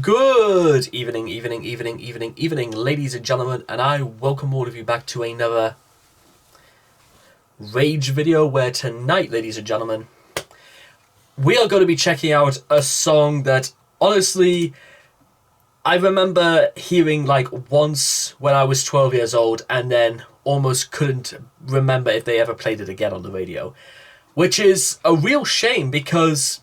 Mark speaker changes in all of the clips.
Speaker 1: Good evening, ladies and gentlemen, and I welcome all of you back to another Rage video, where tonight, ladies and gentlemen, we are going to be checking out a song that, honestly, I remember hearing like once when I was 12 years old, and then almost couldn't remember if they ever played it again on the radio, which is a real shame because,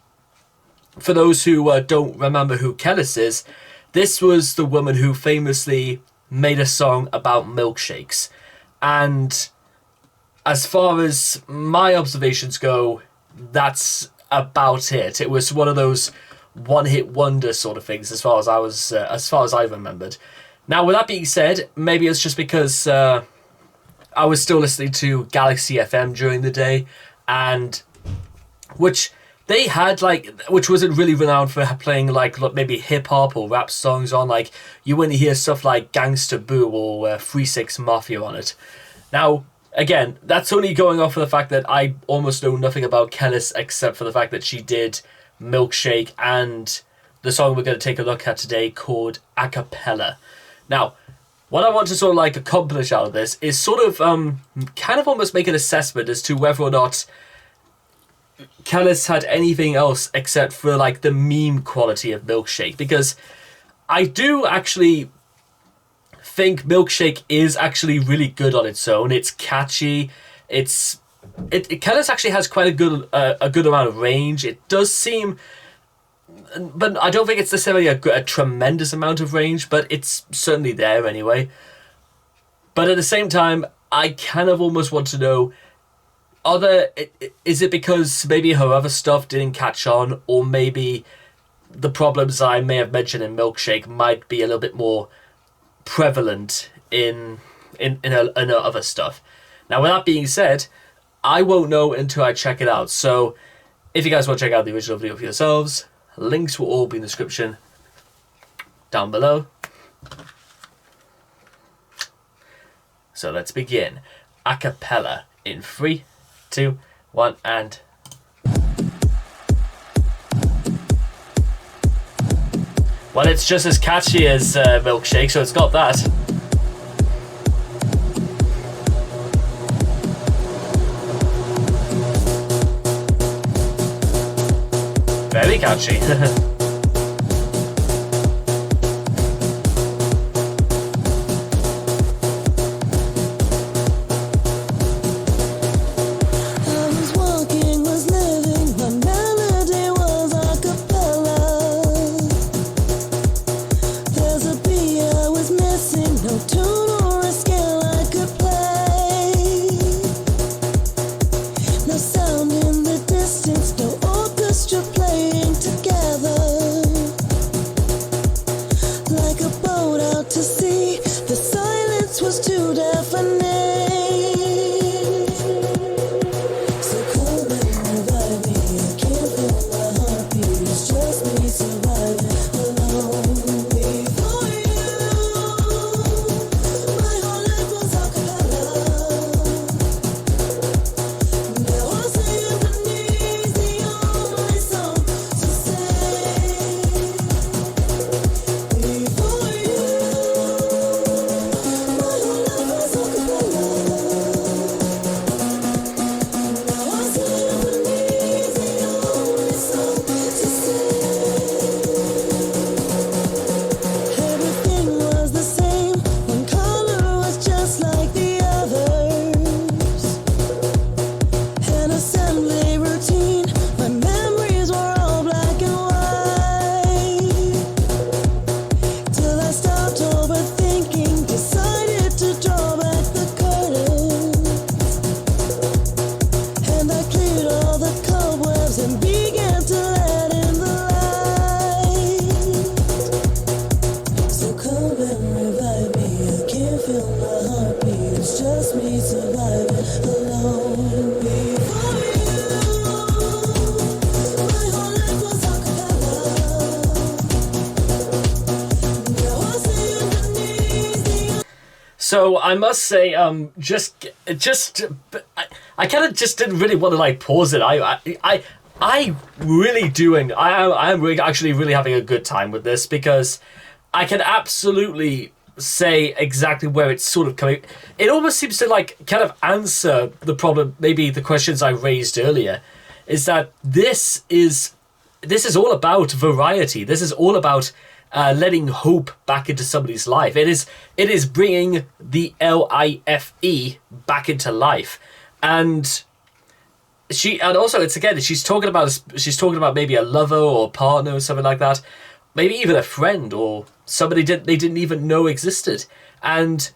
Speaker 1: for those who don't remember who Kelis is, this was the woman who famously made a song about milkshakes. And as far as my observations go, that's about it. It was one of those one-hit wonder sort of things, as far as I remembered. Now, with that being said, maybe it's just because I was still listening to Galaxy FM during the day, and which they had, which wasn't really renowned for playing like maybe hip hop or rap songs on. Like, you wouldn't hear stuff like Gangsta Boo or 3-6 Mafia on it. Now, again, that's only going off of the fact that I almost know nothing about Kelis except for the fact that she did Milkshake and the song we're going to take a look at today called Acapella. Now, what I want to sort of like accomplish out of this is sort of kind of almost make an assessment as to whether or not Kelis had anything else except for like the meme quality of Milkshake, because I do actually think Milkshake is actually really good on its own. It's catchy. Kelis actually has quite a good amount of range. It does seem, but I don't think it's necessarily a tremendous amount of range, but it's certainly there anyway. But at the same time, I kind of almost want to know, is it because maybe her other stuff didn't catch on, or maybe the problems I may have mentioned in Milkshake might be a little bit more prevalent in her other stuff. Now, with that being said, I won't know until I check it out. So if you guys want to check out the original video for yourselves, links will all be in the description down below. So let's begin. Acapella in 3, 2, 1, and... well, it's just as catchy as Milkshake, so it's got that. Very catchy. So I must say, I kind of just didn't really want to like pause it. I really do, and I am really, actually really having a good time with this because I can absolutely say exactly where it's sort of coming. It almost seems to like kind of answer the problem, maybe the questions I raised earlier, is that this is all about variety. This is all about letting hope back into somebody's life. It is bringing the LIFE back into life, and also it's again she's talking about maybe a lover or a partner or something like that, maybe even a friend or somebody they didn't even know existed, and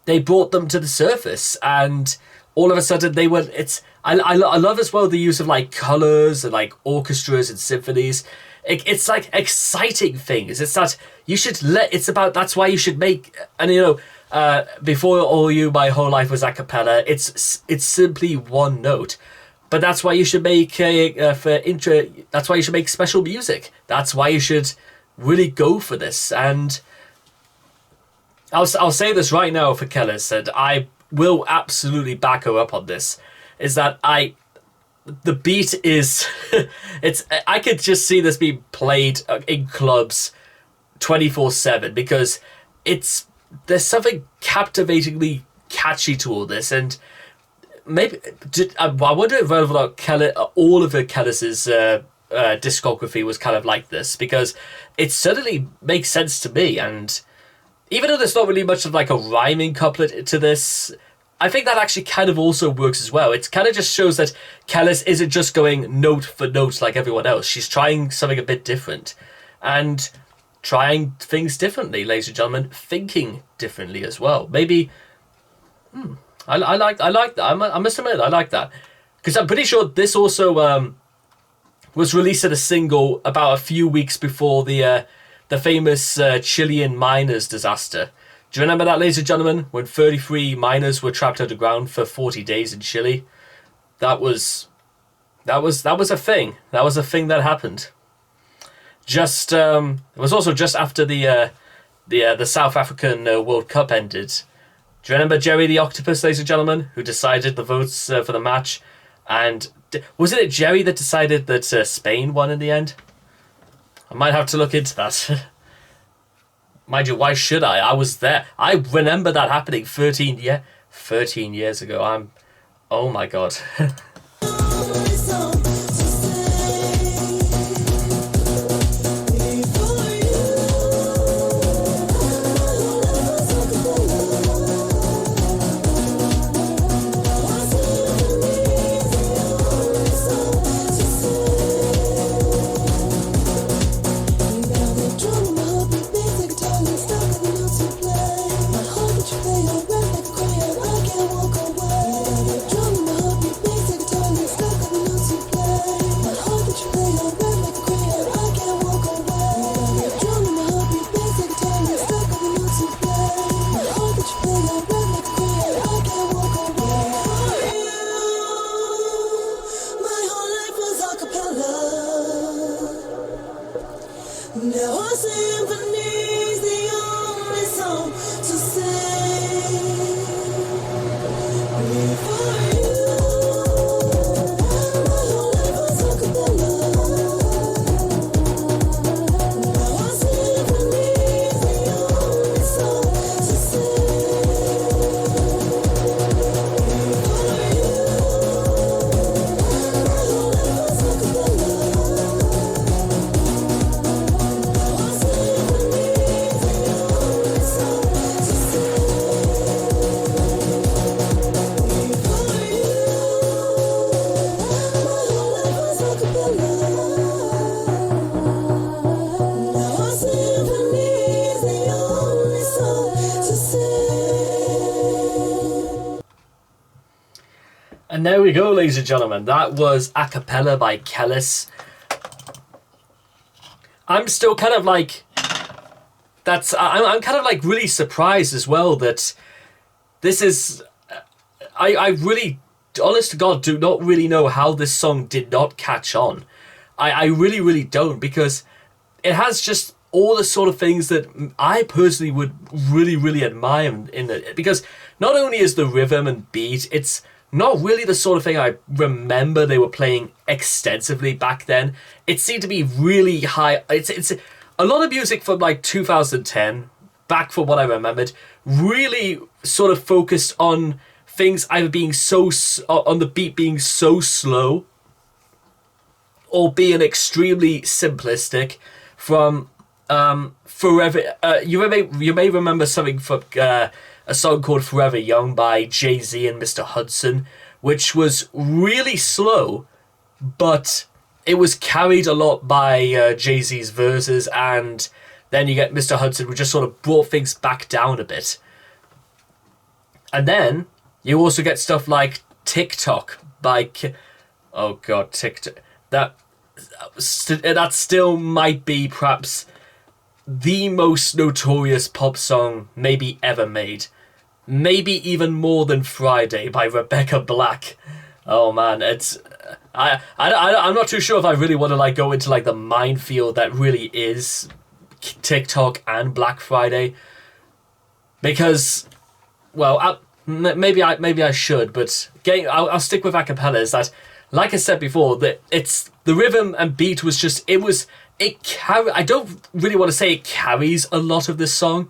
Speaker 1: they brought them to the surface, and all of a sudden they were I love as well the use of like colors and like orchestras and symphonies. It's like exciting things. It's that you should let. It's about that's why you should make. And before all you, my whole life was a cappella. It's simply one note, but that's why you should make for intro. That's why you should make special music. That's why you should really go for this. And I'll say this right now for Kelis, and I will absolutely back her up on this. Is that the beat is it's I could just see this being played in clubs 24/7 because there's something captivatingly catchy to all this, and maybe I wonder if all of Kellis's discography was kind of like this, because it certainly makes sense to me. And even though there's not really much of like a rhyming couplet to this, I think that actually kind of also works as well. It kind of just shows that Kelis isn't just going note for note like everyone else. She's trying something a bit different and trying things differently, ladies and gentlemen, thinking differently as well. Maybe I like that. I must admit I like that, because I'm pretty sure this also was released as a single about a few weeks before the famous Chilean miners disaster. Do you remember that, ladies and gentlemen, when 33 miners were trapped underground for 40 days in Chile? That was a thing. That was a thing that happened. It was also just after the South African World Cup ended. Do you remember Jerry the Octopus, ladies and gentlemen, who decided the votes for the match? And wasn't it Jerry that decided that Spain won in the end? I might have to look into that. Mind you, why should I? I was there. I remember that happening 13 years ago. Oh my god. And there we go, ladies and gentlemen. That was Acapella by Kelis. I'm still kind of like... I'm kind of like really surprised as well that this is... I really, honest to God, do not really know how this song did not catch on. I really, really don't, because it has just all the sort of things that I personally would really, really admire in it. Because not only is the rhythm and beat, it's not really the sort of thing I remember they were playing extensively back then. It seemed to be really high. It's a lot of music from like 2010, back from what I remembered, really sort of focused on things either being on the beat being so slow, or being extremely simplistic. From Forever, you may remember something from a song called Forever Young by Jay-Z and Mr. Hudson, which was really slow, but it was carried a lot by Jay-Z's verses, and then you get Mr. Hudson, who just sort of brought things back down a bit. And then you also get stuff like TikTok by oh god, TikTok. That still might be perhaps the most notorious pop song maybe ever made. Maybe even more than Friday by Rebecca Black. Oh man, I'm not too sure if I really want to like go into like the minefield that really is TikTok and Black Friday, because, well, maybe I should, but I'll stick with acapella. Is that, like I said before, that it's the rhythm and beat was just I don't really want to say it carries a lot of this song,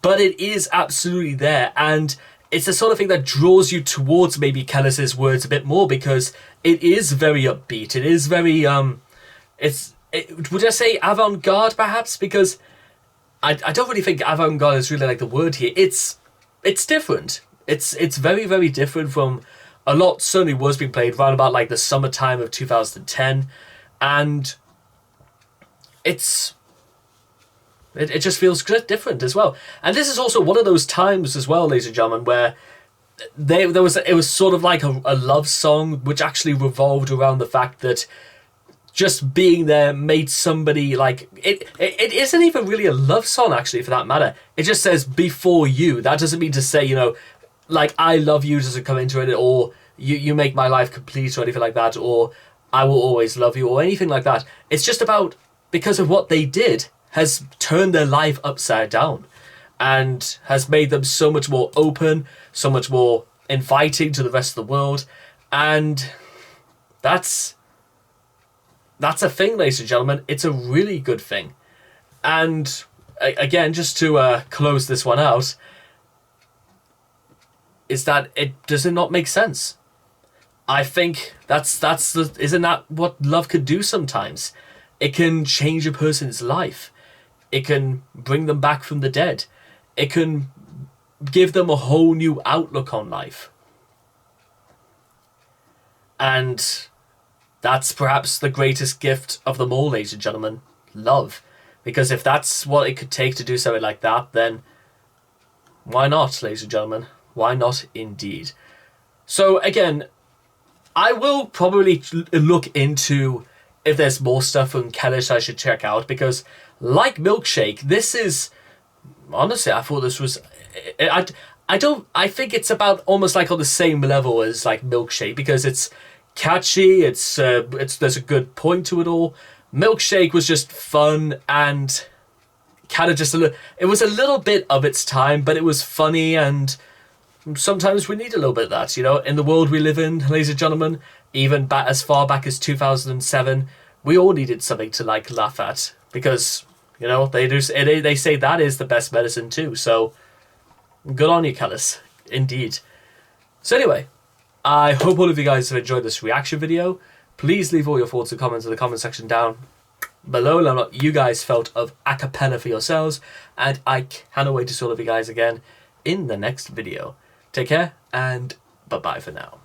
Speaker 1: but it is absolutely there, and it's the sort of thing that draws you towards maybe Kelis's words a bit more, because it is very upbeat. It is very would I say avant-garde perhaps, because I don't really think avant-garde is really like the word here. It's different. It's very, very different from a lot. Certainly was being played around about like the summertime of 2010, and it just feels different as well. And this is also one of those times as well, ladies and gentlemen, where it was sort of like a love song, which actually revolved around the fact that just being there made somebody like it isn't even really a love song, actually, for that matter. It just says before you. That doesn't mean to say, you know, like I love you doesn't come into it, or you make my life complete, or anything like that, or I will always love you, or anything like that. It's just about, because of what they did, has turned their life upside down and has made them so much more open, so much more inviting to the rest of the world. And that's a thing, ladies and gentlemen. It's a really good thing. And again, just to close this one out, is that does it not make sense? I think isn't that what love could do sometimes? It can change a person's life. It can bring them back from the dead. It can give them a whole new outlook on life. And that's perhaps the greatest gift of them all, ladies and gentlemen. Love. Because if that's what it could take to do something like that, then why not, ladies and gentlemen? Why not indeed? So again, I will probably look into if there's more stuff from Kelis I should check out, because like Milkshake, this is, honestly, I thought this was, I think it's about almost like on the same level as like Milkshake, because it's catchy, there's a good point to it all. Milkshake was just fun and kind of just it was a little bit of its time, but it was funny, and sometimes we need a little bit of that, you know, in the world we live in, ladies and gentlemen. Even as far back as 2007, we all needed something to like laugh at, because, you know, they say that is the best medicine too. So good on you, Kelis, indeed. So anyway, I hope all of you guys have enjoyed this reaction video. Please leave all your thoughts and comments in the comment section down below. Let me know what you guys felt of Acapella for yourselves, and I cannot wait to see all of you guys again in the next video. Take care, and bye-bye for now.